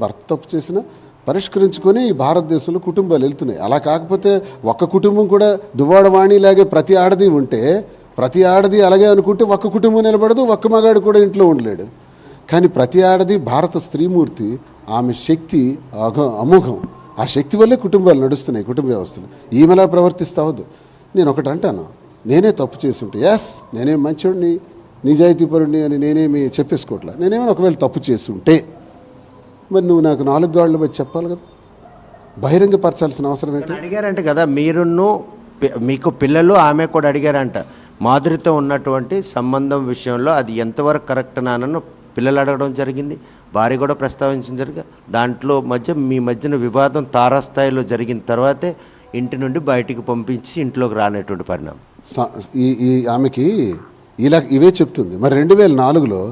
భర్త తప్పు చేసినా పరిష్కరించుకొని ఈ భారతదేశంలో కుటుంబాలు వెళ్తున్నాయి. అలా కాకపోతే ఒక్క కుటుంబం కూడా దువ్వాడవాణిలాగే ప్రతి ఆడది ఉంటే, ప్రతి ఆడది అలాగే అనుకుంటే ఒక్క కుటుంబం నిలబడదు, ఒక్క మగాడు కూడా ఇంట్లో ఉండలేడు. కానీ ప్రతి ఆడది భారత స్త్రీమూర్తి, ఆమె శక్తి అమోఘం. ఆ శక్తి వల్లే కుటుంబాలు నడుస్తున్నాయి, కుటుంబ వ్యవస్థలు. ఈమెలా ప్రవర్తిస్తావద్దు. నేను ఒకటి అంటాను, నేనే తప్పు చేస్తుంటే, ఎస్ నేనేం మంచోడిని నిజాయితీపరుడిని అని నేనేమి చెప్పేసుకోవట్లా. నేనేమైనా ఒకవేళ తప్పు చేస్తుంటే మరి నువ్వు నాకు 4 గాళ్ళ వచ్చి చెప్పాలి కదా, బహిరంగపరచాల్సిన అవసరం ఏంటి? అడిగారంటే కదా మీరును, మీకు పిల్లలు ఆమె కూడా అడిగారంట మాధురితో ఉన్నటువంటి సంబంధం విషయంలో అది ఎంతవరకు కరెక్ట్ నానని పిల్లలు అడగడం జరిగింది, భార్య కూడా ప్రస్తావించడం జరిగింది. దాంట్లో మీ మధ్యన వివాదం తారాస్థాయిలో జరిగిన తర్వాతే ఇంటి నుండి బయటికి పంపించి ఇంట్లోకి రానేటువంటి పరిణామం. ఈ ఆమెకి ఇలా ఇవే చెప్తుంది. మరి 2004లో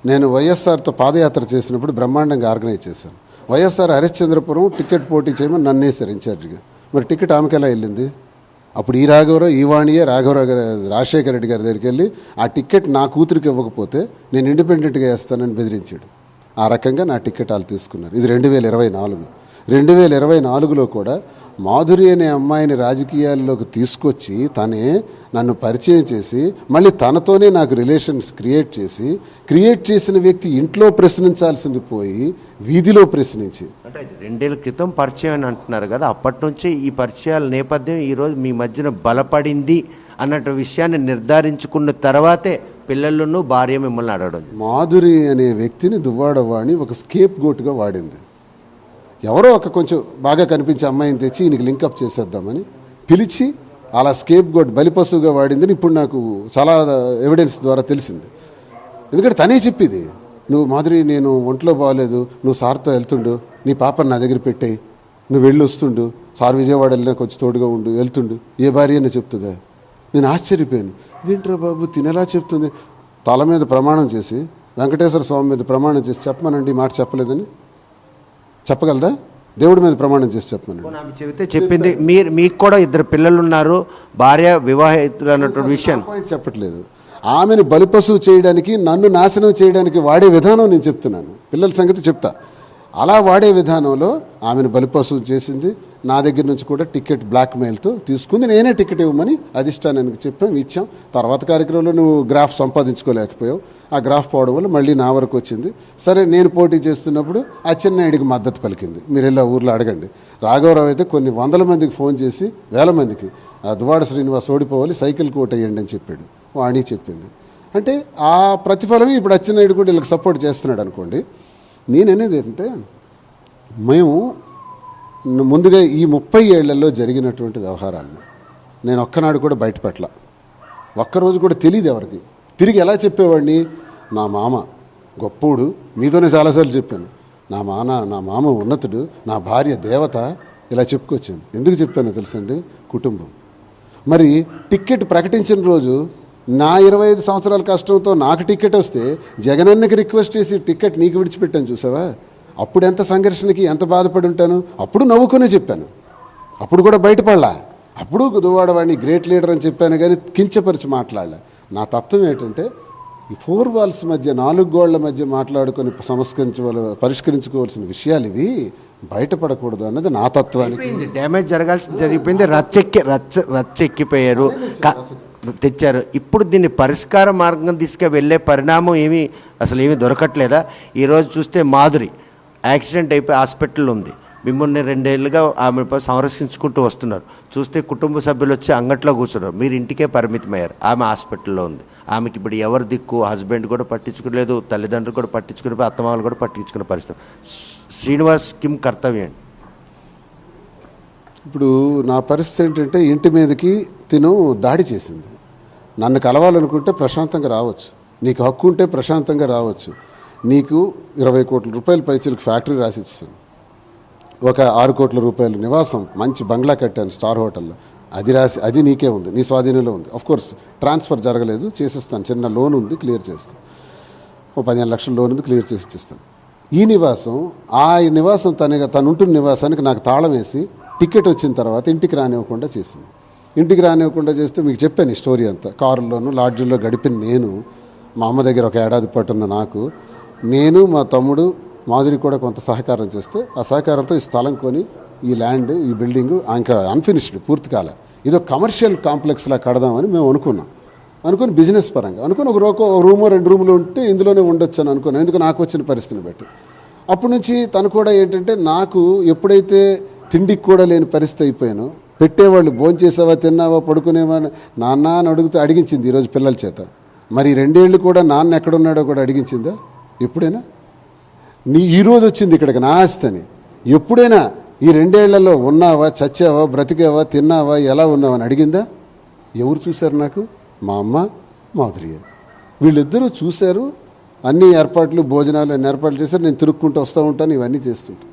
నేను వైఎస్ఆర్తో పాదయాత్ర చేసినప్పుడు బ్రహ్మాండంగా ఆర్గనైజ్ చేశాను. వైఎస్ఆర్ హరిశ్చంద్రపురం టికెట్ పోటీ చేయమని నన్ను వేశారు ఇన్ఛార్జిగా. మరి టికెట్ ఆమెకి ఎలా వెళ్ళింది? అప్పుడు ఈ రాఘవరావు, ఈ వాణియే రాఘవరావు గారు, రాజశేఖర రెడ్డి గారి దగ్గరికి వెళ్ళి ఆ టికెట్ నా కూతురికి ఇవ్వకపోతే నేను ఇండిపెండెంట్గా వేస్తానని బెదిరించాడు. ఆ రకంగా నా టికెట్ వాళ్ళు తీసుకున్నారు. ఇది 2024. 2024లో కూడా మాధురి అనే అమ్మాయిని రాజకీయాల్లోకి తీసుకొచ్చి తనే నన్ను పరిచయం చేసి మళ్ళీ తనతోనే నాకు రిలేషన్స్ క్రియేట్ చేసిన వ్యక్తి ఇంట్లో ప్రశ్నించాల్సింది పోయి వీధిలో ప్రశ్నించి, అంటే 2 ఏళ్ల క్రితం పరిచయం అని అంటున్నారు కదా, అప్పటి నుంచి ఈ పరిచయాల నేపథ్యం ఈరోజు మీ మధ్యన బలపడింది అన్నట్టు విషయాన్ని నిర్ధారించుకున్న తర్వాతే పిల్లలను భార్య మిమ్మల్ని అడగడం. మాధురి అనే వ్యక్తిని దువ్వాడవాణి ఒక స్కేప్ గోట్గా వాడింది. ఎవరో ఒక కొంచెం బాగా కనిపించే అమ్మాయిని తెచ్చి ఈయనకి లింకప్ చేసేద్దామని పిలిచి అలా స్కేప్ గోట్ బలిపశువుగా వాడిందని ఇప్పుడు నాకు చాలా ఎవిడెన్స్ ద్వారా తెలిసింది. ఎందుకంటే తనే చెప్పింది, నువ్వు మాధురి నేను ఒంట్లో బాగాలేదు, నువ్వు సార్తో వెళ్తుండు, నీ పాపని నా దగ్గర పెట్టేయి, నువ్వు వెళ్ళి వస్తుండు, సార్ విజయవాడ వెళ్ళినా కొంచెం తోడుగా ఉండు, వెళ్తుండు, ఏ భార్య అని చెప్తుందా? నేను ఆశ్చర్యపోయాను. ఇదేంట్రా బాబు తినేలా చెప్తుంది. తల మీద ప్రమాణం చేసి, వెంకటేశ్వర స్వామి మీద ప్రమాణం చేసి చెప్పమనండి, మాట చెప్పలేదని చెప్పగలదా? దేవుడి మీద ప్రమాణం చేసి చెప్పమనండి. చెబితే చెప్పింది. మీకు కూడా 2 పిల్లలు ఉన్నారు, భార్య వివాహితులు అన్నటువంటి విషయం చెప్పట్లేదు. ఆమెను బలిపశువు చేయడానికి, నన్ను నాశనం చేయడానికి వాడే విధానం నేను చెప్తున్నాను. పిల్లల సంగతి చెప్తా. అలా వాడే విధానంలో ఆమెను బలిపశువు చేసింది. నా దగ్గర నుంచి కూడా టికెట్ బ్లాక్మెయిల్తో తీసుకుంది. నేనే టికెట్ ఇవ్వమని అధిష్టానానికి చెప్పాం, ఇచ్చాం. తర్వాత కార్యక్రమంలో నువ్వు గ్రాఫ్ సంపాదించుకోలేకపోయావు. ఆ గ్రాఫ్ పోవడం వల్ల మళ్ళీ నా వరకు వచ్చింది. సరే, నేను పోటీ చేస్తున్నప్పుడు అచ్చెన్నాయుడికి మద్దతు పలికింది. మీరు వెళ్ళి ఊర్లో అడగండి. రాఘవరావు అయితే కొన్ని 100 మందికి ఫోన్ చేసి 1000 మందికి దువ్వాడ శ్రీనివాస్ ఓడిపోవాలి, సైకిల్ కోట్ వేయండి అని చెప్పాడు. వాణి చెప్పింది. అంటే ఆ ప్రతిఫలమే ఇప్పుడు అచ్చెన్నాయుడు కూడా వీళ్ళకి సపోర్ట్ చేస్తున్నాడు అనుకోండి. నేననేది ఏంటంటే, మేము ముందుగా ఈ 30 ఏళ్లలో జరిగినటువంటి వ్యవహారాలను నేను ఒక్కనాడు కూడా బయటపెట్టల. ఒక్కరోజు కూడా తెలియదు ఎవరికి. తిరిగి ఎలా చెప్పేవాడిని? నా మామ గొప్పోడు, మీతోనే చాలాసార్లు చెప్పాను. నా మామ ఉన్నతుడు, నా భార్య దేవత, ఇలా చెప్పుకొచ్చాను. ఎందుకు చెప్పానో తెలుసండి? కుటుంబం. మరి టికెట్ ప్రకటించిన రోజు నా 25 సంవత్సరాల కష్టంతో నాకు టికెట్ వస్తే జగనన్నకి రిక్వెస్ట్ చేసి టికెట్ నీకు విడిచిపెట్టాను, చూసావా? అప్పుడు ఎంత సంఘర్షణకి, ఎంత బాధపడి ఉంటాను. అప్పుడు నవ్వుకునే చెప్పాను, అప్పుడు కూడా బయటపడలా. అప్పుడు దువ్వాడవాడిని గ్రేట్ లీడర్ అని చెప్పాను, కానీ కించపరిచి మాట్లాడలే. నా తత్వం ఏంటంటే, ఈ 4 వాల్స్ మధ్య, 4 గోళ్ల మధ్య మాట్లాడుకొని పరిష్కరించుకోవాల్సిన విషయాలు ఇవి, బయటపడకూడదు అన్నది నా తత్వానికి. డ్యామేజ్ జరిగిపోయింది, రచ్చెక్కిపోయారు, తెచ్చారు. ఇప్పుడు దీన్ని పరిష్కార మార్గం వెళ్ళే పరిణామం అసలు దొరకట్లేదా? ఈరోజు చూస్తే మాధురి యాక్సిడెంట్ అయిపోయి హాస్పిటల్లో ఉంది. మిమ్మల్ని 2 ఏళ్ళుగా ఆమె సంరక్షించుకుంటూ వస్తున్నారు. చూస్తే కుటుంబ సభ్యులు వచ్చి అంగట్లో కూర్చున్నారు, మీరు ఇంటికే పరిమితమయ్యారు. ఆమె హాస్పిటల్లో ఉంది. ఆమెకి ఇప్పుడు ఎవరు దిక్కు? హస్బెండ్ కూడా పట్టించుకోలేదు, తల్లిదండ్రులు కూడా పట్టించుకునే, అత్తమామలు కూడా పట్టించుకునే పరిస్థితి. శ్రీనివాస్ కిమ్ కర్తవ్యం. ఇప్పుడు నా పరిస్థితి ఏంటంటే, ఇంటి మీదకి తిను దాడి చేసింది. నన్ను కలవాలనుకుంటే ప్రశాంతంగా రావచ్చు, నీకు హక్కు ఉంటే ప్రశాంతంగా రావచ్చు. నీకు 20 కోట్ల రూపాయల పైసలకు ఫ్యాక్టరీ రాసి ఇస్తాను, ఒక 6 కోట్ల రూపాయల నివాసం, మంచి బంగ్లా కట్టాను స్టార్ హోటల్లో, అది నీకే ఉంది, నీ స్వాధీనంలో ఉంది. కోర్స్ ట్రాన్స్ఫర్ జరగలేదు, చేసేస్తాను. చిన్న లోన్ ఉంది, క్లియర్ చేస్తాను. ఓ 15 లక్షల లోన్ ఉంది, క్లియర్ చేసి ఇచ్చేస్తాను. ఈ నివాసం తను ఉంటున్న నివాసానికి నాకు తాళం వేసి టికెట్ వచ్చిన తర్వాత ఇంటికి రానివ్వకుండా చేసింది. ఇంటికి రానివ్వకుండా చేస్తే మీకు చెప్పాను ఈ స్టోరీ అంతా. కారుల్లోనూ లాడ్జీల్లో గడిపిన నేను, మా అమ్మ దగ్గర 1 ఏడాది పాటు ఉన్న నాకు, నేను, మా తమ్ముడు, మాధురి కూడా కొంత సహకారం చేస్తే ఆ సహకారంతో ఈ స్థలం కొని ఈ ల్యాండ్ ఈ బిల్డింగ్ ఇంకా అన్ఫినిష్డ్ పూర్తి కాలే ఇదో కమర్షియల్ కాంప్లెక్స్లా కడదామని మేము అనుకుని బిజినెస్ పరంగా అనుకుని ఒక రూమో 2 రూములు ఉంటే ఇందులోనే ఉండొచ్చు అని అనుకున్నాను. ఎందుకు నాకు వచ్చిన పరిస్థితిని బట్టి అప్పటి నుంచి తను కూడా ఏంటంటే నాకు ఎప్పుడైతే తిండికి కూడా లేని పరిస్థితి అయిపోయానో పెట్టేవాళ్ళు భోంచేసావా తిన్నావా పడుకునేవా నాన్న అని అడిగించింది ఈరోజు పిల్లల చేత. మరి 2 ఏళ్ళు కూడా నాన్న ఎక్కడున్నాడో కూడా అడిగించిందా ఎప్పుడైనా? ఈరోజు వచ్చింది ఇక్కడికి నా ఆస్తిని. ఎప్పుడైనా ఈ 2 ఏళ్లలో ఉన్నావా, చచ్చావా, బ్రతికావా, తిన్నావా, ఎలా ఉన్నావా అని అడిగిందా? ఎవరు చూశారు? నాకు మా అమ్మ, మాధుర్య, వీళ్ళిద్దరూ చూశారు. అన్ని ఏర్పాట్లు, భోజనాలు అన్ని ఏర్పాట్లు చేశారు. నేను తిరుక్కుంటూ వస్తూ ఉంటాను, ఇవన్నీ చేస్తుంటాను.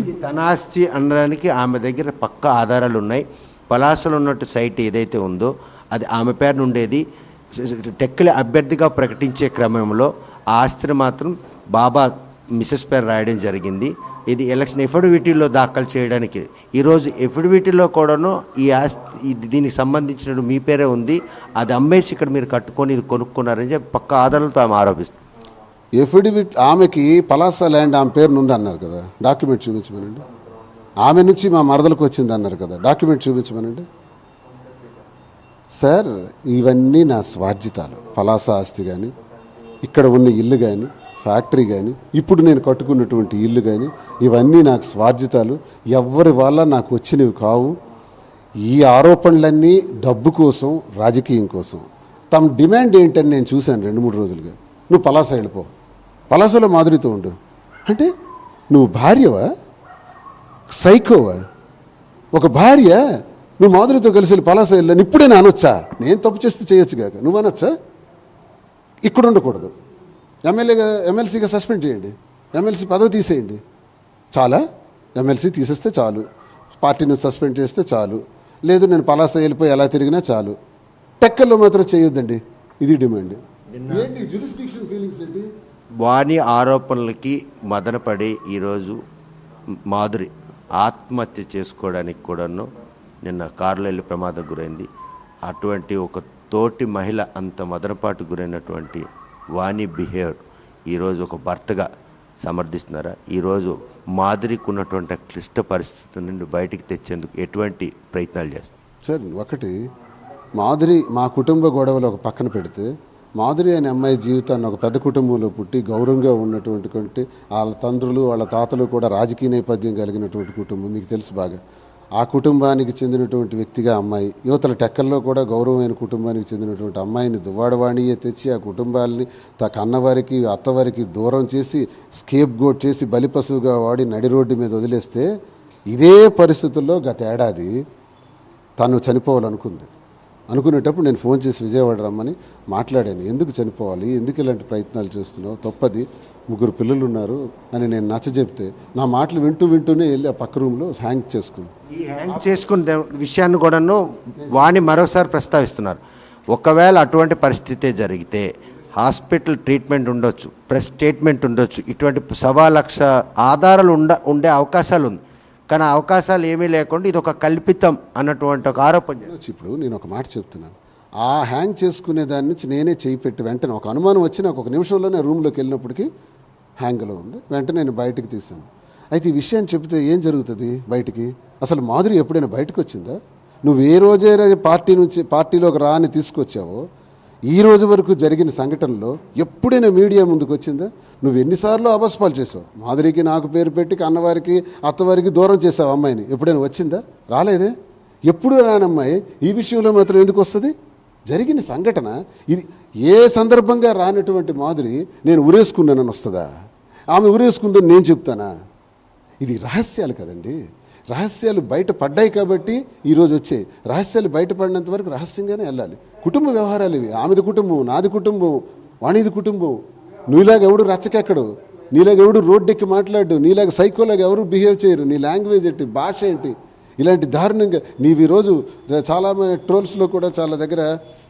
ఇది తన ఆస్తి అనడానికి ఆమె దగ్గర పక్కా ఆధారాలు ఉన్నాయి. పలాసలో ఉన్నట్టు సైట్ ఏదైతే ఉందో అది ఆమె పేరున ఉండేది. టెక్కలి అభ్యర్థిగా ప్రకటించే క్రమంలో ఆ ఆస్తిని మాత్రం బాబా మిసెస్ పేరు రాయడం జరిగింది. ఇది ఎలక్షన్ ఎఫిడవిటీలో దాఖలు చేయడానికి ఈరోజు ఎఫిడవిటీలో కూడాను ఈ ఆస్తి దీనికి సంబంధించిన మీ పేరే ఉంది, అది అమ్మేసి ఇక్కడ మీరు కట్టుకొని ఇది కొనుక్కున్నారని చెప్పి పక్క ఆధారాలతో ఆమె ఆరోపిస్తుంది. ఎఫిడవిట్ ఆమెకి పలాస ల్యాండ్ ఆమె పేరును ఉంది అన్నారు కదా, డాక్యుమెంట్ చూపించమనండి. ఆమె నుంచి మా మరదలకు వచ్చింది అన్నారు కదా, డాక్యుమెంట్ చూపించమనండి. సార్ ఇవన్నీ నా స్వార్జితాలు. పలాస ఆస్తి కానీ, ఇక్కడ ఉన్న ఇల్లు కానీ, ఫ్యాక్టరీ కానీ, ఇప్పుడు నేను కట్టుకున్నటువంటి ఇల్లు కానీ, ఇవన్నీ నాకు స్వార్జితాలు. ఎవరి వల్ల నాకు వచ్చినవి కావు. ఈ ఆరోపణలన్నీ డబ్బు కోసం, రాజకీయం కోసం. తమ డిమాండ్ ఏంటని నేను చూశాను 2-3 రోజులుగా. నువ్వు పలాస వెళ్ళిపో, పలాసలో మాధురితో ఉండు అంటే నువ్వు భార్యవా, సైకోవా? ఒక భార్య నువ్వు మాధురితో కలిసి వెళ్ళి పలాస వెళ్ళని ఇప్పుడే నేను అనొచ్చా? నేను తప్పు చేస్తే చేయొచ్చు కాక నువ్వు అనొచ్చా? ఇక్కడ ఉండకూడదు. ఎమ్మెల్సీగా సస్పెండ్ చేయండి, ఎమ్మెల్సీ పదవి తీసేయండి. చాలా ఎమ్మెల్సీ తీసేస్తే చాలు, పార్టీని సస్పెండ్ చేస్తే చాలు. లేదు నేను పలాస వెళ్ళిపోయి ఎలా తిరిగినా చాలు. టెక్కల్లో మాత్రం చేయొద్దండి, ఇది డిమాండ్. ఏంటి జ్యూరిస్డిక్షన్ ఫీలింగ్స్ ఏంటి? వాణి ఆరోపణలకి మదనపడి ఈరోజు మాధురి ఆత్మహత్య చేసుకోవడానికి కూడాను నిన్న కారులో వెళ్ళి ప్రమాదం గురైంది. అటువంటి ఒక తోటి మహిళ అంత మదనపాటు గురైనటువంటి వాణి బిహేవియర్ ఈరోజు ఒక భర్తగా సమర్థిస్తున్నారా? ఈరోజు మాధురికి ఉన్నటువంటి క్లిష్ట పరిస్థితి నుండి బయటికి తెచ్చేందుకు ఎటువంటి ప్రయత్నాలు చేస్తారు? సార్ ఒకటి, మాధురి మా కుటుంబ గొడవలు ఒక పక్కన పెడితే, మాధురి అనే అమ్మాయి జీవితాన్ని ఒక పెద్ద కుటుంబంలో పుట్టి గౌరవంగా ఉన్నటువంటి వాళ్ళ తండ్రులు వాళ్ళ తాతలు కూడా రాజకీయ నేపథ్యం కలిగినటువంటి కుటుంబం మీకు తెలుసు బాగా. ఆ కుటుంబానికి చెందినటువంటి వ్యక్తిగా అమ్మాయి, యువతల టెక్కల్లో కూడా గౌరవమైన కుటుంబానికి చెందినటువంటి అమ్మాయిని దువ్వాడవాణియే తెచ్చి ఆ కుటుంబాలని కన్నవారికి అత్తవారికి దూరం చేసి స్కేప్ గోట్ చేసి బలిపశువుగా వాడి నడి రోడ్డు మీద వదిలేస్తే, ఇదే పరిస్థితుల్లో గత ఏడాది తను చనిపోవాలనుకుంది. అనుకునేటప్పుడు నేను ఫోన్ చేసి విజయవాడ రమ్మని మాట్లాడాను. ఎందుకు చనిపోవాలి, ఎందుకు ఇలాంటి ప్రయత్నాలు చేస్తున్నావు, తప్పది, 3 పిల్లలు ఉన్నారు అని నేను నచ్చజెప్తే నా మాటలు వింటూనే వెళ్ళి ఆ పక్క రూమ్లో హ్యాంగ్ చేసుకుని ఈ హ్యాంగ్ చేసుకునే విషయాన్ని కూడాను వాణి మరోసారి ప్రస్తావిస్తున్నారు. ఒకవేళ అటువంటి పరిస్థితే జరిగితే హాస్పిటల్ ట్రీట్మెంట్ ఉండొచ్చు, ప్రెస్ స్టేట్మెంట్ ఉండొచ్చు, ఇటువంటి 1,00,000 ఆధారాలు ఉండే అవకాశాలు ఉంది. కానీ ఆ అవకాశాలు ఏమీ లేకుండా ఇది ఒక కల్పితం అన్నటువంటి ఒక ఆరోపణ. ఇప్పుడు నేను ఒక మాట చెప్తున్నాను, ఆ హ్యాంగ్ చేసుకునే దాని నుంచి నేనే చేయి పెట్టి వెంటనే ఒక అనుమానం వచ్చి నాకు ఒక నిమిషంలోనే రూమ్లోకి వెళ్ళినప్పటికీ హ్యాంగ్లో ఉంది, వెంటనే నేను బయటకు తీసాను. అయితే ఈ విషయాన్ని చెప్తే ఏం జరుగుతుంది బయటికి? అసలు మాధురి ఎప్పుడైనా బయటకు వచ్చిందా? నువ్వు ఏ రోజైనా పార్టీలోకి రాని తీసుకొచ్చావో ఈ రోజు వరకు జరిగిన సంఘటనలో ఎప్పుడైనా మీడియా ముందుకు వచ్చిందా? నువ్వు ఎన్నిసార్లు అబస్పాలు చేసావు, మాధురికి నాకు పేరు పెట్టి అన్నవారికి అత్తవారికి దూరం చేసావు అమ్మాయిని, ఎప్పుడైనా వచ్చిందా? రాలేదే. ఎప్పుడు రానమ్మాయి ఈ విషయంలో మాత్రం ఎందుకు వస్తుంది? జరిగిన సంఘటన ఇది. ఏ సందర్భంగా రానటువంటి మాధురి నేను ఉరేసుకున్నానని వస్తుందా? ఆమె ఉరేసుకుందని నేను చెప్తానా? ఇది రహస్యాలు కదండి. రహస్యాలు బయట పడ్డాయి కాబట్టి ఈరోజు వచ్చాయి. రహస్యాలు బయటపడినంత వరకు రహస్యంగానే వెళ్ళాలి. కుటుంబ వ్యవహారాలు ఇవి. ఆమెది కుటుంబం, నాది కుటుంబం, వాణిది కుటుంబం. నీలాగా ఎవడు రచ్చకెక్కడు, నీలాగా ఎవడు రోడ్డెక్కి మాట్లాడు, నీలాగా సైకోలాగా ఎవరు బిహేవ్ చేయరు. నీ లాంగ్వేజ్ ఏంటి, భాష ఏంటి, ఇలాంటి దారుణంగా నీవు ఈరోజు చాలా ట్రోల్స్లో కూడా చాలా దగ్గర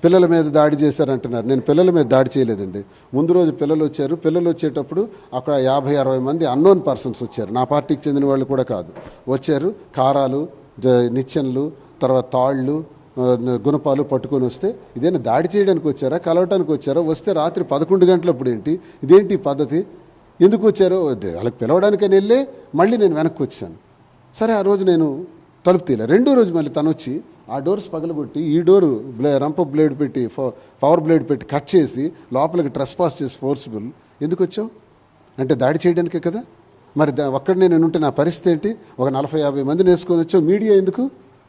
పిల్లల మీద దాడి చేశారంటున్నారు. నేను పిల్లల మీద దాడి చేయలేదండి. ముందు రోజు పిల్లలు వచ్చారు. పిల్లలు వచ్చేటప్పుడు అక్కడ 50-60 మంది అన్నోన్ పర్సన్స్ వచ్చారు. నా పార్టీకి చెందిన వాళ్ళు కూడా కాదు. వచ్చారు, కారాలు, నిచ్చెనలు, తర్వాత తాళ్ళు, గుణపాలు పట్టుకొని వస్తే ఇదేనా దాడి చేయడానికి వచ్చారా, కలవటానికి వచ్చారా? వస్తే రాత్రి 11 గంటలప్పుడు ఏంటి? ఇదేంటి పద్ధతి? ఎందుకు వచ్చారో వాళ్ళకి పిలవడానికని వెళ్ళి మళ్ళీ నేను వెనక్కి వచ్చాను. సరే ఆ రోజు నేను తలుపు తీయలే. రెండో రోజు మళ్ళీ తను వచ్చి ఆ డోర్స్ పగలగొట్టి ఈ డోరు రంప బ్లేడ్ పెట్టి పవర్ బ్లేడ్ పెట్టి కట్ చేసి లోపలికి ట్రెస్పాస్ చేసి ఫోర్సిబుల్. ఎందుకు వచ్చావు అంటే దాడి చేయడానికే కదా. మరి ఒక్కడినే నేను ఉంటే నా పరిస్థితి ఏంటి? ఒక 40-50 మందిని వేసుకొని వచ్చావు. మీడియా ఎందుకు?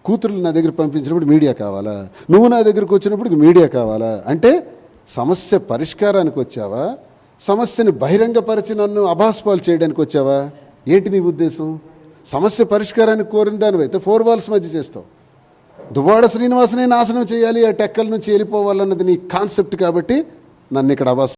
కూతుర్లు నా దగ్గర పంపించినప్పుడు మీడియా కావాలా? నువ్వు నా దగ్గరకు వచ్చినప్పుడు మీడియా కావాలా? అంటే సమస్య పరిష్కారానికి వచ్చావా, సమస్యని బహిరంగపరిచి నన్ను అభాస్పాలు చేయడానికి వచ్చావా? ఏంటి నీ ఉద్దేశం? సమస్య పరిష్కారానికి కోరిన దానివైతే 4 వాల్స్ మధ్య చేస్తావు. దువ్వాడ శ్రీనివాసనే నాశనం చేయాలి, ఆ టెక్కల నుంచి వెళ్ళిపోవాలన్నది నీ కాన్సెప్ట్ కాబట్టి నన్ను ఇక్కడ